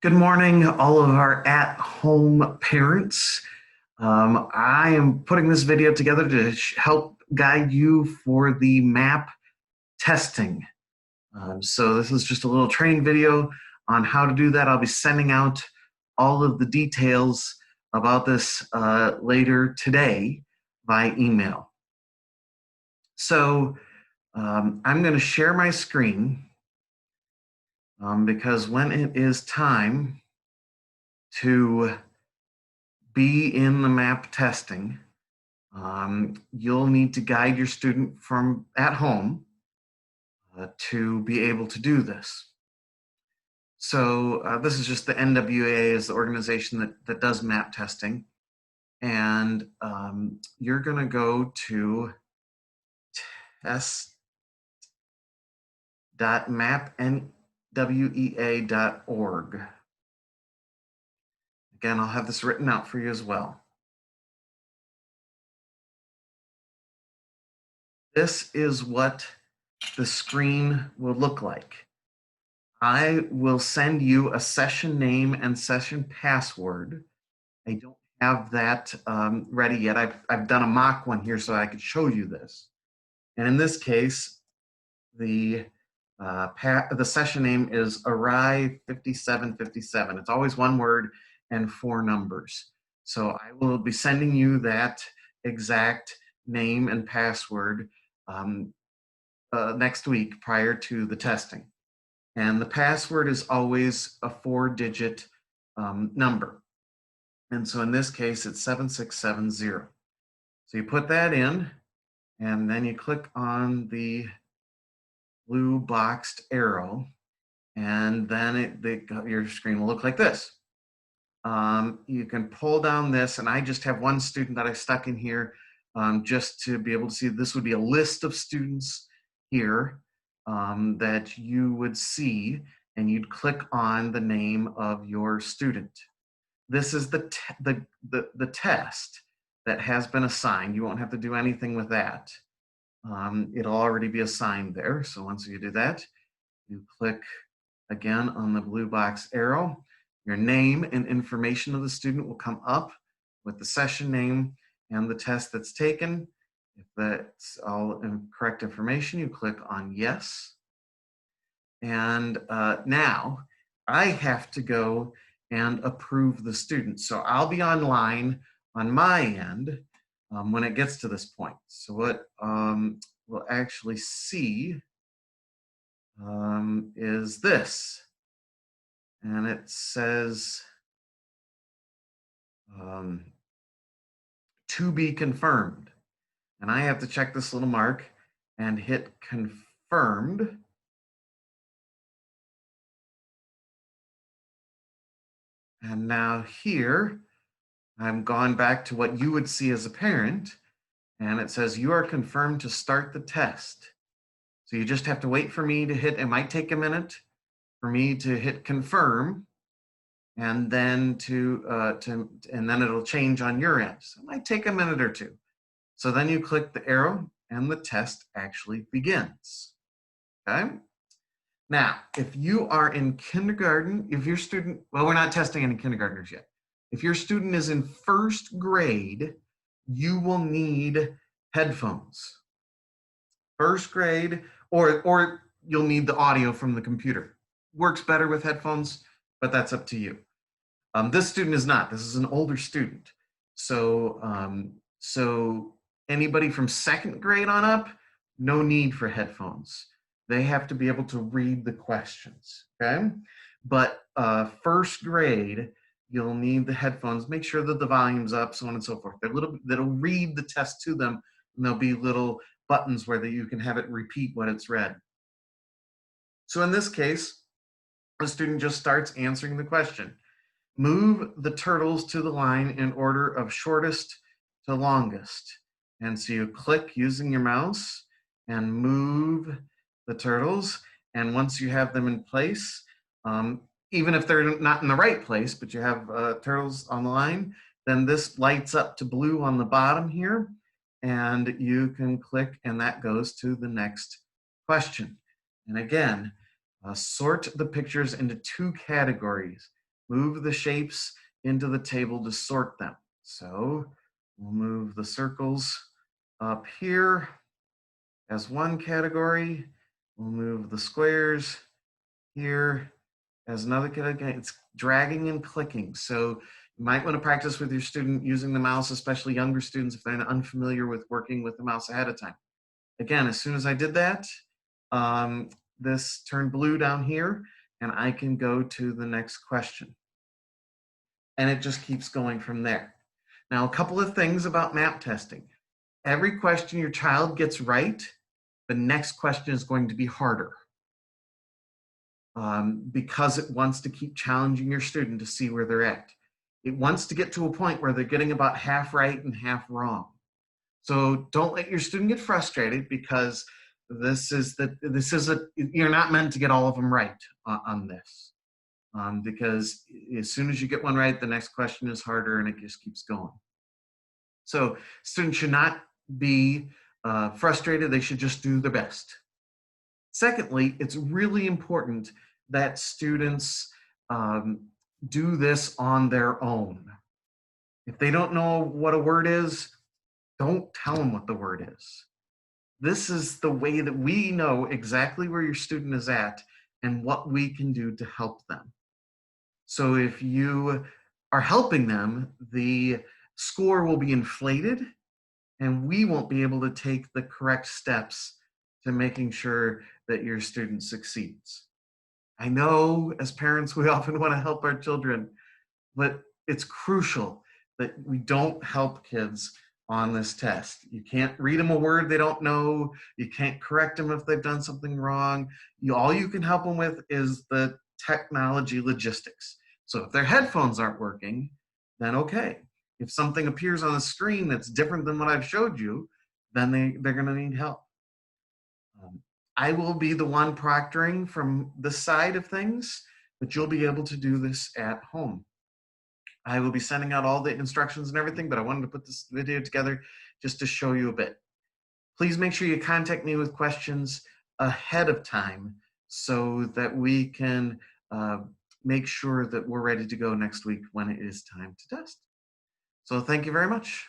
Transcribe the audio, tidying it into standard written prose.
Good morning, all of our at-home parents. I am putting this video together to help guide you for the MAP testing. So this is just a little training video on how to do that. I'll be sending out all of the details about this later today by email. So I'm going to share my screen because when it is time to be in the MAP testing, you'll need to guide your student from at home to be able to do this. So this is just the NWA is the organization that does MAP testing. And you're going to go to test.mapnwea.org. Again, I'll have this written out for you as well. This is what the screen will look like. I will send you a session name and session password. I don't have that ready yet. I've done a mock one here so I could show you this. And in this case, the session name is Array 5757. It's always one word and 4 numbers. So I will be sending you that exact name and password next week prior to the testing. And the password is always a 4-digit number. And so in this case, it's 7670. So you put that in, and then you click on the blue boxed arrow, and then your screen will look like this. You can pull down this, and I just have one student that I stuck in here just to be able to see. This would be a list of students here that you would see, and you'd click on the name of your student. This is the test that has been assigned. You won't have to do anything with that. It'll already be assigned there. So once you do that, you click again on the blue box arrow. Your name and information of the student will come up with the session name and the test that's taken. If that's all correct information, you click on yes. And now I have to go and approve the student. So I'll be online on my end when it gets to this point. So what we'll actually see is this. And it says to be confirmed. And I have to check this little mark and hit confirmed. And now here, I'm gone back to what you would see as a parent, and it says you are confirmed to start the test. So you just have to wait for me to hit, it might take a minute for me to hit confirm, and then and then it'll change on your end. So it might take a minute or two. So then you click the arrow and the test actually begins. Okay? Now, if you are in kindergarten, if your student, well, we're not testing any kindergartners yet. If your student is in 1st grade, you will need headphones. 1st grade, or you'll need the audio from the computer. Works better with headphones, but that's up to you. This student is not. This is an older student. So, so anybody from 2nd grade on up, no need for headphones. They have to be able to read the questions, okay? But 1st grade, you'll need the headphones. Make sure that the volume's up, so on and so forth. That'll read the test to them, and there'll be little buttons where you can have it repeat what it's read. So in this case, the student just starts answering the question. Move the turtles to the line in order of shortest to longest. And so you click using your mouse and move the turtles. And once you have them in place, even if they're not in the right place, but you have turtles on the line, then this lights up to blue on the bottom here. And you can click, and that goes to the next question. And again, sort the pictures into 2 categories. move the shapes into the table to sort them. So we'll move the circles up here as one category. We'll move the squares here as another category. It's dragging and clicking. So you might want to practice with your student using the mouse, especially younger students if they're unfamiliar with working with the mouse ahead of time. Again, as soon as I did that, this turned blue down here, and I can go to the next question. And it just keeps going from there. Now, a couple of things about map testing. Every question your child gets right, the next question is going to be harder, because it wants to keep challenging your student to see where they're at. It wants to get to a point where they're getting about half right and half wrong. So don't let your student get frustrated, because you're not meant to get all of them right on this. Because as soon as you get one right, the next question is harder, and it just keeps going. So students should not be frustrated. They should just do their best. Secondly, it's really important that students do this on their own. If they don't know what a word is, don't tell them what the word is. This is the way that we know exactly where your student is at and what we can do to help them. So if you are helping them, the score will be inflated, and we won't be able to take the correct steps to making sure that your student succeeds. I know as parents, we often want to help our children, but it's crucial that we don't help kids on this test. You can't read them a word they don't know. You can't correct them if they've done something wrong. All you can help them with is the technology logistics. So if their headphones aren't working, then okay. If something appears on the screen that's different than what I've showed you, then they're going to need help. I will be the one proctoring from this side of things, but you'll be able to do this at home. I will be sending out all the instructions and everything, but I wanted to put this video together just to show you a bit. Please make sure you contact me with questions ahead of time so that we can make sure that we're ready to go next week when it is time to test. So thank you very much.